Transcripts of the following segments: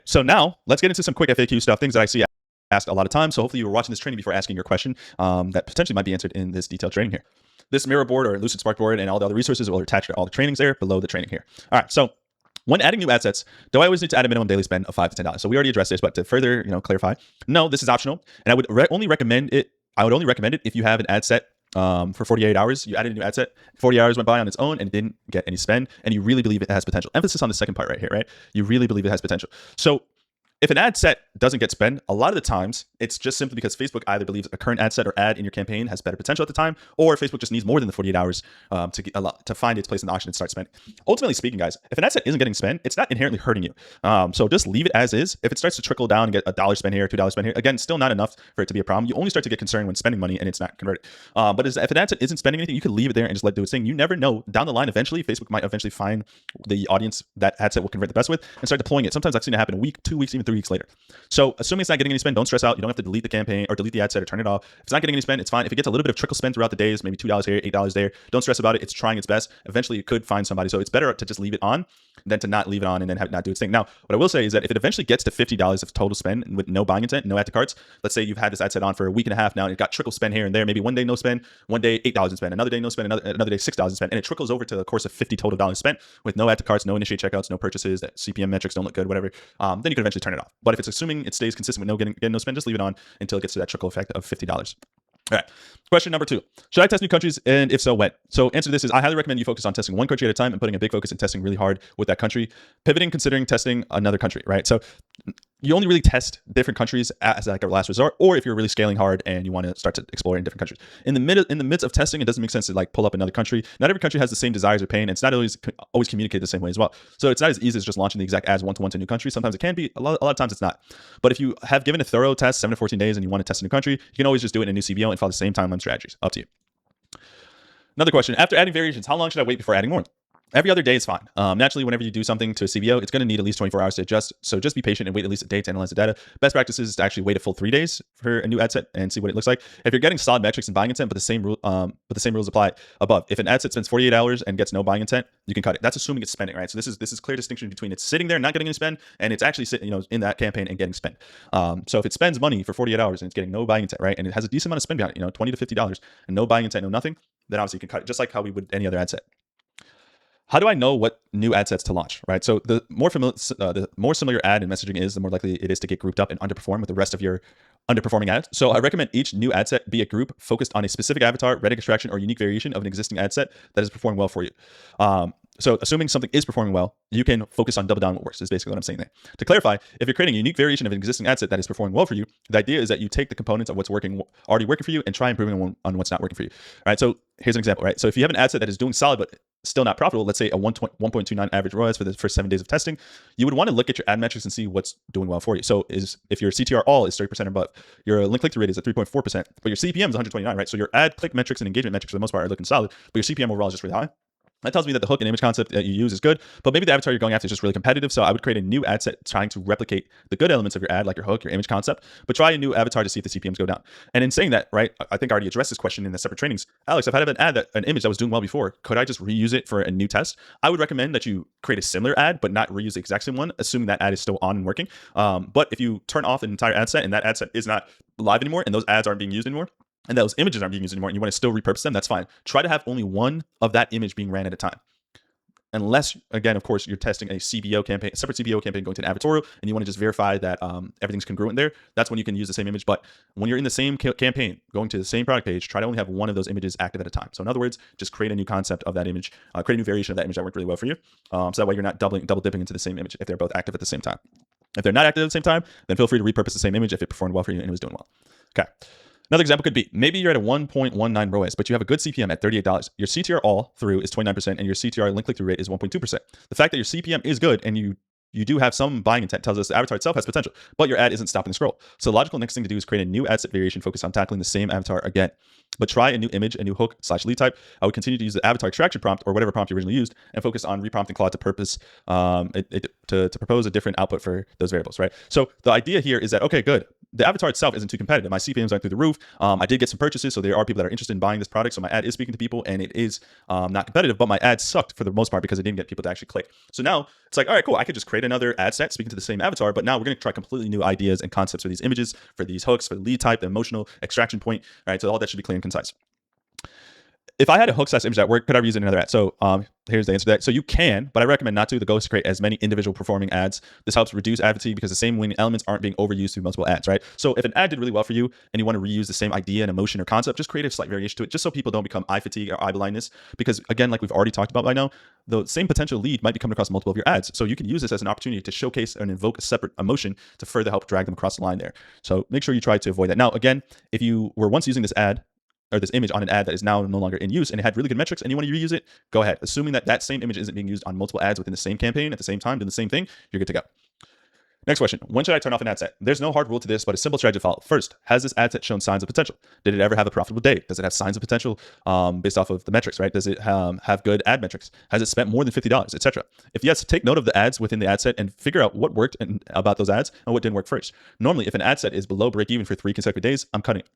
So now let's get into some quick FAQ stuff, things that I see asked a lot of times. So hopefully you were watching this training before asking your question that potentially might be answered in this detailed training here. This mirror board or Lucid Spark board and all the other resources will attach to all the trainings there below the training here. All right, so when adding new ad sets, do I always need to add a minimum daily spend of $5 to $10? So we already addressed this, but to further clarify, no, this is optional, and I would only recommend it. I would only recommend it if you have an ad set for 48 hours. You added a new ad set, 40 hours went by on its own and didn't get any spend, and you really believe it has potential. Emphasis on the second part right here, right? You really believe it has potential. So if an ad set doesn't get spend, a lot of the times it's just simply because Facebook either believes a current ad set or ad in your campaign has better potential at the time, or Facebook just needs more than the 48 hours to find its place in the auction and start spending. Ultimately speaking, guys, if an ad set isn't getting spend, it's not inherently hurting you. So just leave it as is. If it starts to trickle down and get $1 spend here, $2 spend here, again, still not enough for it to be a problem. You only start to get concerned when spending money and it's not converted. But if an ad set isn't spending anything, you could leave it there and just let it do its thing. You never know. Down the line, eventually, Facebook might eventually find the audience that ad set will convert the best with and start deploying it. Sometimes I've seen it happen a week, 2 weeks, even 3 weeks later. So assuming it's not getting any spend, don't stress out. You don't have to delete the campaign or delete the ad set or turn it off. If it's not getting any spend, it's fine. If it gets a little bit of trickle spend throughout the days, maybe $2 here, $8 there, don't stress about it. It's trying its best. Eventually it could find somebody. So it's better to just leave it on than to not leave it on and then have it not do its thing. Now, what I will say is that if it eventually gets to $50 of total spend with no buying intent, no add to carts, let's say you've had this ad set on for a week and a half now and it got trickle spend here and there, maybe one day no spend, one day $8 in spend, another day no spend, another day $6 in spend, and it trickles over to the course of $50 total dollars spent with no add to carts, no initiate checkouts, no purchases, that CPM metrics don't look good, whatever, then you can eventually turn it off. But if it's assuming it stays consistent with no getting no spend, just leave it on until it gets to that trickle effect of $50. All right. Question number 2. Should I test new countries? And if so, when? So answer to this is I highly recommend you focus on testing one country at a time and putting a big focus in testing really hard with that country, pivoting, considering testing another country, right? So you only really test different countries as like a last resort, or if you're really scaling hard and you want to start to explore in different countries. In the midst of testing, it doesn't make sense to like pull up another country. Not every country has the same desires or pain, and it's not always communicated the same way as well. So it's not as easy as just launching the exact ads one-to-one to a new country. Sometimes it can be, a lot of times it's not. But if you have given a thorough test, 7 to 14 days, and you want to test a new country, you can always just do it in a new CBO and follow the same timeline strategies. Up to you. Another question, after adding variations, how long should I wait before adding more? Every other day is fine. Naturally, whenever you do something to a CBO, it's going to need at least 24 hours to adjust. So just be patient and wait at least a day to analyze the data. Best practices is to actually wait a full 3 days for a new ad set and see what it looks like. If you're getting solid metrics and buying intent, but the same rules apply above. If an ad set spends 48 hours and gets no buying intent, you can cut it. That's assuming it's spending, right? So this is clear distinction between it's sitting there not getting any spend and it's actually sitting, in that campaign and getting spend. So if it spends money for 48 hours and it's getting no buying intent, right, and it has a decent amount of spend behind it, $20 to $50, and no buying intent, no nothing, then obviously you can cut it, just like how we would any other ad set. How do I know what new ad sets to launch, right? So the more similar ad and messaging is, the more likely it is to get grouped up and underperform with the rest of your underperforming ads. So I recommend each new ad set be a group focused on a specific avatar, red extraction, or unique variation of an existing ad set that is performing well for you. So assuming something is performing well, you can focus on double down what works is basically what I'm saying there. To clarify, if you're creating a unique variation of an existing ad set that is performing well for you, the idea is that you take the components of what's already working for you and try improving on what's not working for you. All right, so here's an example, right? So if you have an ad set that is doing solid but still not profitable, let's say a 1.29 average ROAS for the first 7 days of testing, you would want to look at your ad metrics and see what's doing well for you. So if your CTR all is 30% above, your link click-through rate is at 3.4%, but your CPM is 129, right? So your ad click metrics and engagement metrics for the most part are looking solid, but your CPM overall is just really high. That tells me that the hook and image concept that you use is good, but maybe the avatar you're going after is just really competitive. So I would create a new ad set trying to replicate the good elements of your ad, like your hook, your image concept, but try a new avatar to see if the CPMs go down. And in saying that, right, I think I already addressed this question in the separate trainings. Alex, if I had an image that was doing well before, could I just reuse it for a new test? I would recommend that you create a similar ad, but not reuse the exact same one, assuming that ad is still on and working. But if you turn off an entire ad set and that ad set is not live anymore and those ads aren't being used anymore, and those images aren't being used anymore, and you want to still repurpose them, that's fine. Try to have only one of that image being ran at a time. Unless, again, of course, you're testing a CBO campaign, a separate CBO campaign going to an advertorial, and you want to just verify that everything's congruent there, that's when you can use the same image. But when you're in the same campaign, going to the same product page, try to only have one of those images active at a time. So in other words, just create a new concept of that image, create a new variation of that image that worked really well for you. So that way you're not double dipping into the same image if they're both active at the same time. If they're not active at the same time, then feel free to repurpose the same image if it performed well for you and it was doing well. Okay. Another example could be, maybe you're at a 1.19 ROAS, but you have a good CPM at $38. Your CTR all through is 29%, and your CTR link click-through rate is 1.2%. The fact that your CPM is good and you do have some buying intent tells us the avatar itself has potential, but your ad isn't stopping the scroll. So the logical next thing to do is create a new ad set variation focused on tackling the same avatar again. But try a new image, a new hook / lead type. I would continue to use the avatar extraction prompt or whatever prompt you originally used and focus on reprompting Claude to propose a different output for those variables, right? So the idea here is that, okay, good. the avatar itself isn't too competitive. My CPMs aren't through the roof. I did get some purchases, so there are people that are interested in buying this product. So my ad is speaking to people, and it is not competitive, but my ad sucked for the most part because I didn't get people to actually click. So now it's like, all right, cool. I could just create another ad set speaking to the same avatar, but now we're going to try completely new ideas and concepts for these images, for these hooks, for the lead type, the emotional extraction point. All right, so all that should be clear and concise. If I had a hook size image that worked, could I reuse it in another ad? So here's the answer to that. So you can, but I recommend not to. The goal is to create as many individual performing ads. This helps reduce ad fatigue because the same winning elements aren't being overused through multiple ads, right? So if an ad did really well for you and you want to reuse the same idea and emotion or concept, just create a slight variation to it, just so people don't become eye fatigue or eye blindness. Because again, like we've already talked about by now, the same potential lead might be coming across multiple of your ads. So you can use this as an opportunity to showcase and invoke a separate emotion to further help drag them across the line there. So make sure you try to avoid that. Now, again, if you were once using this ad or this image on an ad that is now no longer in use and it had really good metrics and you want to reuse it, go ahead. Assuming that that same image isn't being used on multiple ads within the same campaign at the same time, doing the same thing, you're good to go. Next question. When should I turn off an ad set? There's no hard rule to this, but a simple strategy to follow. First, has this ad set shown signs of potential? Did it ever have a profitable day? Does it have signs of potential based off of the metrics, right? Does it have good ad metrics? Has it spent more than $50, etc.? If yes, take note of the ads within the ad set and figure out what worked about those ads and what didn't work first. Normally, if an ad set is below break even for 3 consecutive days, I'm cutting it.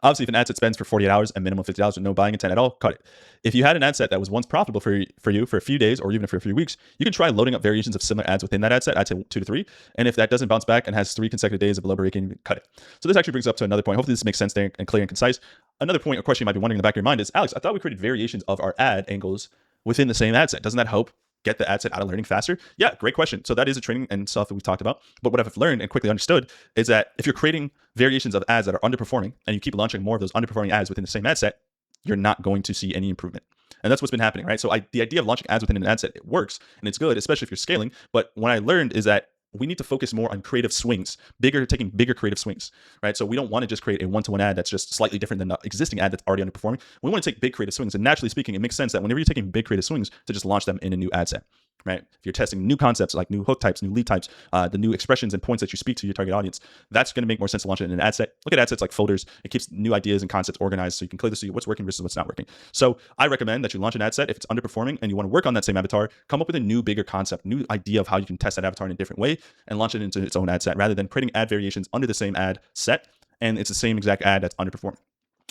Obviously, if an ad set spends for 48 hours and minimum $50 with no buying intent at all, cut it. If you had an ad set that was once profitable for you for a few days or even for a few weeks, you can try loading up variations of similar ads within that ad set. I'd say 2 to 3. And if that doesn't bounce back and has 3 consecutive days of below break-even, cut it. So this actually brings up to another point. Hopefully this makes sense there and clear and concise. Another point or question you might be wondering in the back of your mind is, Alex, I thought we created variations of our ad angles within the same ad set. Doesn't that help get the ad set out of learning faster? Yeah, great question. So that is a training and stuff that we've talked about. But what I've learned and quickly understood is that if you're creating variations of ads that are underperforming and you keep launching more of those underperforming ads within the same ad set, you're not going to see any improvement. And that's what's been happening, right? So the idea of launching ads within an ad set, it works and it's good, especially if you're scaling. But what I learned is that we need to focus more on creative swings, taking bigger creative swings, right? So we don't want to just create a one-to-one ad that's just slightly different than the existing ad that's already underperforming. We want to take big creative swings. And naturally speaking, it makes sense that whenever you're taking big creative swings to just launch them in a new ad set, right? If you're testing new concepts like new hook types, new lead types, the new expressions and points that you speak to your target audience, that's going to make more sense to launch it in an ad set. Look at ad sets like folders. It keeps new ideas and concepts organized so you can clearly see what's working versus what's not working. So I recommend that you launch an ad set. If it's underperforming and you want to work on that same avatar, come up with a new, bigger concept, new idea of how you can test that avatar in a different way and launch it into its own ad set rather than creating ad variations under the same ad set and it's the same exact ad that's underperforming.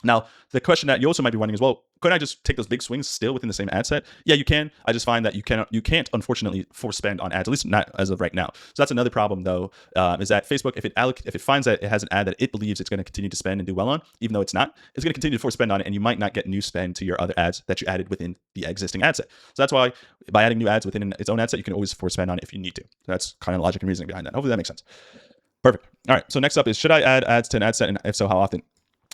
Now, the question that you also might be wondering is, well, couldn't I just take those big swings still within the same ad set? Yeah, you can. I just find that you can't unfortunately force spend on ads, at least not as of right now. So that's another problem though, is that Facebook, if it finds that it has an ad that it believes it's going to continue to spend and do well on, even though it's not, it's going to continue to force spend on it, and you might not get new spend to your other ads that you added within the existing ad set. So that's why by adding new ads within its own ad set, you can always force spend on it if you need to. So that's kind of the logic and reasoning behind that. Hopefully that makes sense. Perfect. All right. So next up is, should I add ads to an ad set, and if so, how often?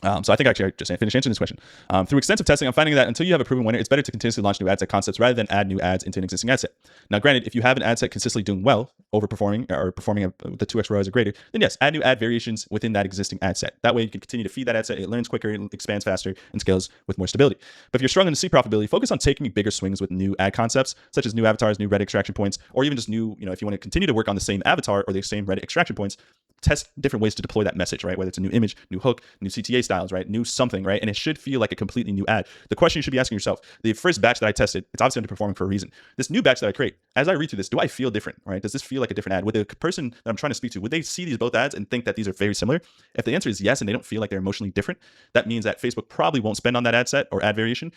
So I think actually I just finished answering this question. Through extensive testing, I'm finding that until you have a proven winner, it's better to continuously launch new ad set concepts rather than add new ads into an existing ad set. Now, granted, if you have an ad set consistently doing well, overperforming or performing the 2x ROAS or greater, then yes, add new ad variations within that existing ad set. That way you can continue to feed that ad set. It learns quicker, it expands faster, and scales with more stability. But if you're struggling to see profitability, focus on taking bigger swings with new ad concepts, such as new avatars, new Reddit extraction points, or even just new, if you want to continue to work on the same avatar or the same Reddit extraction points, test different ways to deploy that message, right? Whether it's a new image, new hook, new CTA styles, right? New something, right? And it should feel like a completely new ad. The question you should be asking yourself, the first batch that I tested, it's obviously underperforming for a reason. This new batch that I create, as I read through this, do I feel different, right? Does this feel like a different ad? Would the person that I'm trying to speak to, would they see these both ads and think that these are very similar? If the answer is yes, and they don't feel like they're emotionally different, that means that Facebook probably won't spend on that ad set or ad variation.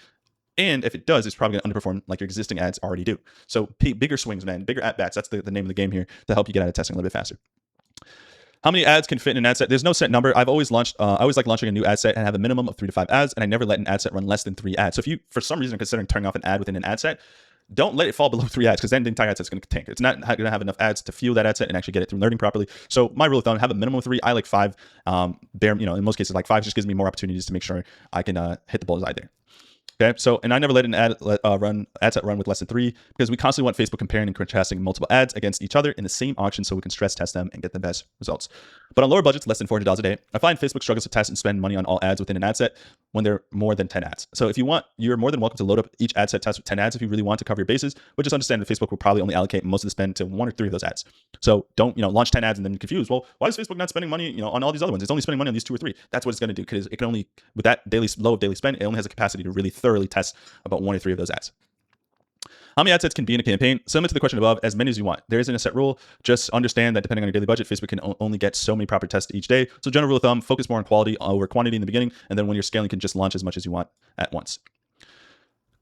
And if it does, it's probably going to underperform like your existing ads already do. So bigger swings, man, bigger at bats. That's the name of the game here to help you get out of testing a little bit faster. How many ads can fit in an ad set? There's no set number. I always like launching a new ad set and have a minimum of 3 to 5 ads, and I never let an ad set run less than 3 ads. So if you, for some reason, are considering turning off an ad within an ad set, don't let it fall below 3 ads, because then the entire ad set's going to tank. It's not going to have enough ads to fuel that ad set and actually get it through learning properly. So my rule of thumb, have a minimum of 3. I like 5. In most cases, like 5 just gives me more opportunities to make sure I can hit the bullseye there. Okay, so, and I never let an ad set run with less than 3, because we constantly want Facebook comparing and contrasting multiple ads against each other in the same auction so we can stress test them and get the best results. But on lower budgets, less than $400 a day, I find Facebook struggles to test and spend money on all ads within an ad set when they're more than 10 ads. So if you want, you're more than welcome to load up each ad set test with 10 ads if you really want to cover your bases, but just understand that Facebook will probably only allocate most of the spend to 1 or 3 of those ads. So don't, launch 10 ads and then confuse, well, why is Facebook not spending money, on all these other ones? It's only spending money on these 2 or 3. That's what it's going to do, because it can only, with that low of daily spend, it only has a capacity to really thoroughly test about 1 or 3 of those ads. How many ad sets can be in a campaign? Similar to the question above, as many as you want. There isn't a set rule. Just understand that depending on your daily budget, Facebook can only get so many proper tests each day. So general rule of thumb, focus more on quality over quantity in the beginning. And then when you're scaling, you can just launch as much as you want at once.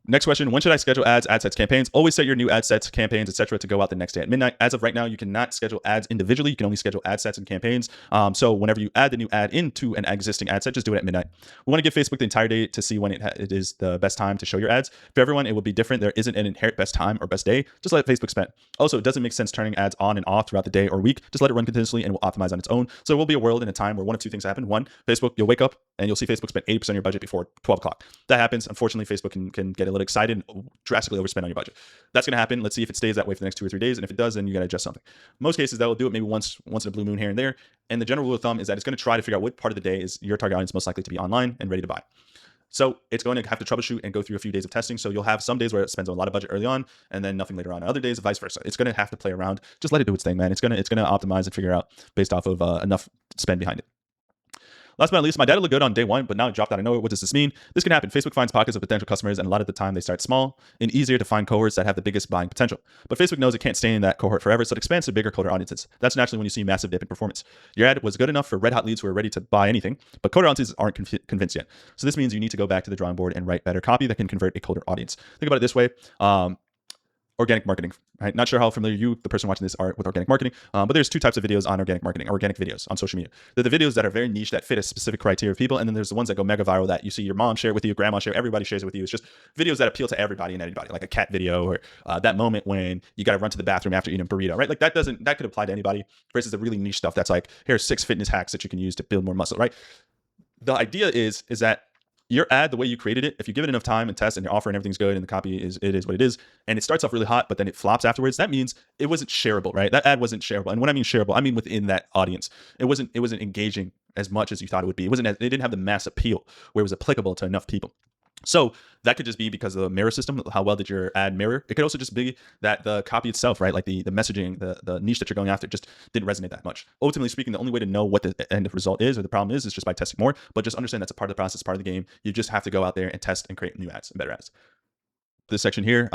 Next question, when should I schedule ads, ad sets, campaigns? Always set your new ad sets, campaigns, etc. to go out the next day at midnight. As of right now, you cannot schedule ads individually. You can only schedule ad sets and campaigns. So whenever you add the new ad into an existing ad set, just do it at midnight. We want to give Facebook the entire day to see when it is the best time to show your ads. For everyone, it will be different. There isn't an inherent best time or best day. Just let Facebook spend. Also, it doesn't make sense turning ads on and off throughout the day or week. Just let it run continuously and it will optimize on its own. So there will be a world and a time where one of two things happen. One, Facebook, you'll wake up and you'll see Facebook spend 80% of your budget before 12 o'clock. That happens. Unfortunately, Facebook can get a little excited and drastically overspend on your budget. That's going to happen. Let's see if it stays that way for the next 2 or 3 days. And if it does, then you got to adjust something. Most cases, that will do it maybe once in a blue moon here and there. And the general rule of thumb is that it's going to try to figure out what part of the day is your target audience most likely to be online and ready to buy. So it's going to have to troubleshoot and go through a few days of testing. So you'll have some days where it spends a lot of budget early on and then nothing later on. Other days, vice versa. It's going to have to play around. Just let it do its thing, man. It's going to optimize and figure out based off of enough spend behind it. Last but not least, my data looked good on day 1, but now it dropped out of nowhere. What does this mean? This can happen. Facebook finds pockets of potential customers, and a lot of the time they start small and easier to find cohorts that have the biggest buying potential. But Facebook knows it can't stay in that cohort forever, so it expands to bigger cohort audiences. That's naturally when you see massive dip in performance. Your ad was good enough for red hot leads who are ready to buy anything, but cohort audiences aren't convinced yet. So this means you need to go back to the drawing board and write better copy that can convert a cohort audience. Think about it this way. Organic marketing, right? Not sure how familiar you, the person watching this, are with organic marketing, but there's 2 types of videos on organic marketing, organic videos on social media. They're the videos that are very niche, that fit a specific criteria of people, and then there's the ones that go mega viral that you see your mom share with you, grandma share, everybody shares it with you. It's just videos that appeal to everybody and anybody, like a cat video or that moment when you got to run to the bathroom after eating a burrito, right? Like that could apply to anybody versus the really niche stuff that's like, here's 6 fitness hacks that you can use to build more muscle, right? The idea is that your ad, the way you created it, if you give it enough time and test and your offer and everything's good and the copy is what it is, and it starts off really hot, but then it flops afterwards, that means it wasn't shareable, right? That ad wasn't shareable. And when I mean shareable, I mean within that audience. It wasn't engaging as much as you thought it would be. It didn't have the mass appeal where it was applicable to enough people. So that could just be because of the mirror system. How well did your ad mirror? It could also just be that the copy itself, right? Like the messaging, the niche that you're going after just didn't resonate that much. Ultimately speaking, the only way to know what the end result is or the problem is just by testing more. But just understand that's a part of the process, part of the game. You just have to go out there and test and create new ads and better ads. This section here,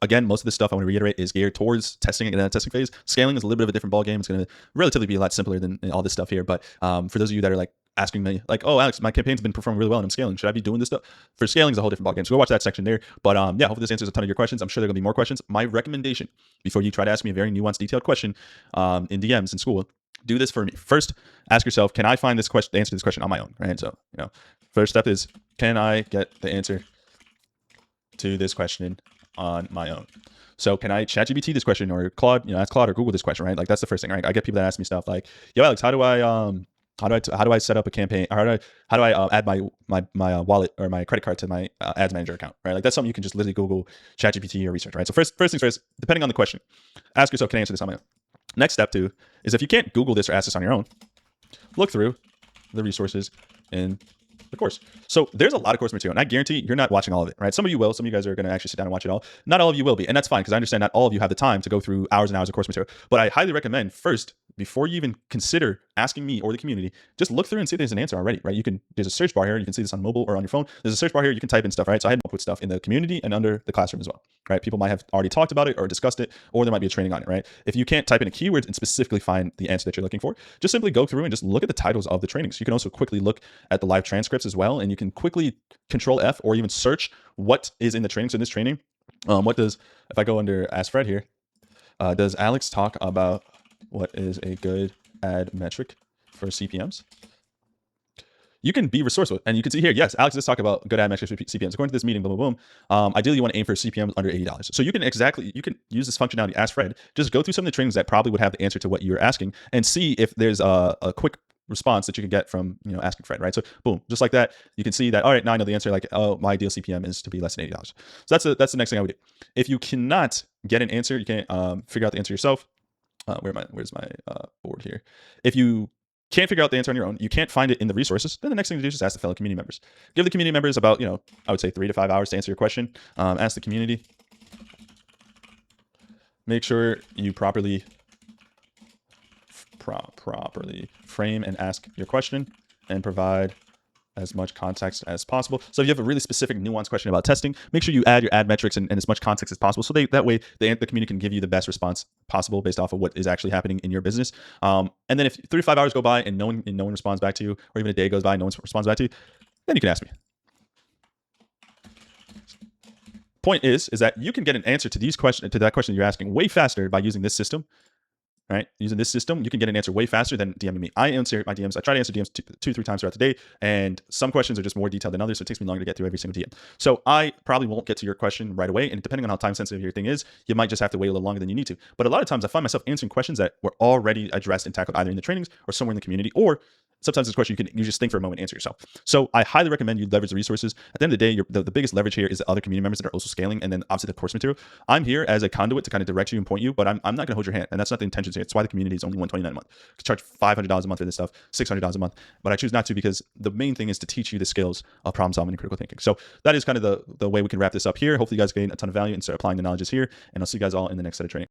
again, most of this stuff I want to reiterate is geared towards testing in that testing phase. Scaling is a little bit of a different ballgame. It's going to relatively be a lot simpler than all this stuff here. But for those of you that are like asking me, like, oh, Alex, my campaign's been performing really well and I'm scaling. Should I be doing this stuff? For scaling is a whole different ballgame. So go watch that section there. But yeah, hopefully this answers a ton of your questions. I'm sure there are going to be more questions. My recommendation, before you try to ask me a very nuanced, detailed question in DMs in school, do this for me. First, ask yourself, can I find the answer to this question on my own? Right. So, first step is, can I get the answer to this question on my own? So can I ChatGPT this question or Claude, ask Claude or Google this question, right? Like that's the first thing, right? I get people that ask me stuff like, yo, Alex, how do I set up a campaign? How do I add my wallet or my credit card to my ads manager account, right? Like that's something you can just literally Google, ChatGPT or research, right? So first things first, depending on the question, ask yourself, can I answer this on my own? Next step 2 is if you can't Google this or ask this on your own, look through the resources in the course. So there's a lot of course material, and I guarantee you're not watching all of it, right? Some of you will. Some of you guys are going to actually sit down and watch it all. Not all of you will be, and that's fine because I understand not all of you have the time to go through hours and hours of course material. But I highly recommend first, before you even consider asking me or the community, just look through and see if there's an answer already, right? There's a search bar here. You can see this on mobile or on your phone. There's a search bar here. You can type in stuff, right? So I had to put stuff in the community and under the classroom as well, right? People might have already talked about it or discussed it, or there might be a training on it, right? If you can't type in a keyword and specifically find the answer that you're looking for, just simply go through and just look at the titles of the trainings. You can also quickly look at the live transcripts as well, and you can quickly Control F or even search what is in the training. So in this training, if I go under Ask Fred here, does Alex talk about what is a good ad metric for CPMs? You can be resourceful, and you can see here, yes, Alex does talk about good ad metrics for CPMs. According to this meeting, boom, boom, boom. Ideally, you want to aim for CPMs under $80. So you can use this functionality, Ask Fred, just go through some of the trainings that probably would have the answer to what you're asking and see if there's a quick response that you can get from asking Fred, right? So boom, just like that, you can see that, all right, now I know the answer, like, oh, my ideal CPM is to be less than $80. So that's the next thing I would do. If you cannot get an answer, you can't figure out the answer yourself. Where's my board here? If you can't figure out the answer on your own, you can't find it in the resources, then the next thing to do is just ask the fellow community members. Give the community members about, I would say 3 to 5 hours to answer your question. Ask the community. Make sure you properly frame and ask your question and provide as much context as possible. So if you have a really specific nuanced question about testing, make sure you add your ad metrics and as much context as possible. So that way the community can give you the best response possible based off of what is actually happening in your business. And then if 3 to 5 hours go by and no one responds back to you, or even a day goes by and no one responds back to you, then you can ask me. Point is that you can get an answer to that question you're asking way faster by using this system. Right? Using this system, you can get an answer way faster than DMing me. I answer my DMs. I try to answer DMs 2-3 times throughout the day, and some questions are just more detailed than others, so it takes me longer to get through every single DM. So I probably won't get to your question right away, and depending on how time sensitive your thing is, you might just have to wait a little longer than you need to. But a lot of times I find myself answering questions that were already addressed and tackled either in the trainings or somewhere in the community, or sometimes it's a question you just think for a moment and answer yourself. So I highly recommend you leverage the resources. At the end of the day, the biggest leverage here is the other community members that are also scaling, and then obviously the course material. I'm here as a conduit to kind of direct you and point you, but I'm not going to hold your hand, and that's not the intention here. It's why the community is only $129 a month. I could charge $500 a month for this stuff, $600 a month, but I choose not to because the main thing is to teach you the skills of problem solving and critical thinking. So that is kind of the way we can wrap this up here. Hopefully you guys gain a ton of value and start applying the knowledges here, and I'll see you guys all in the next set of training.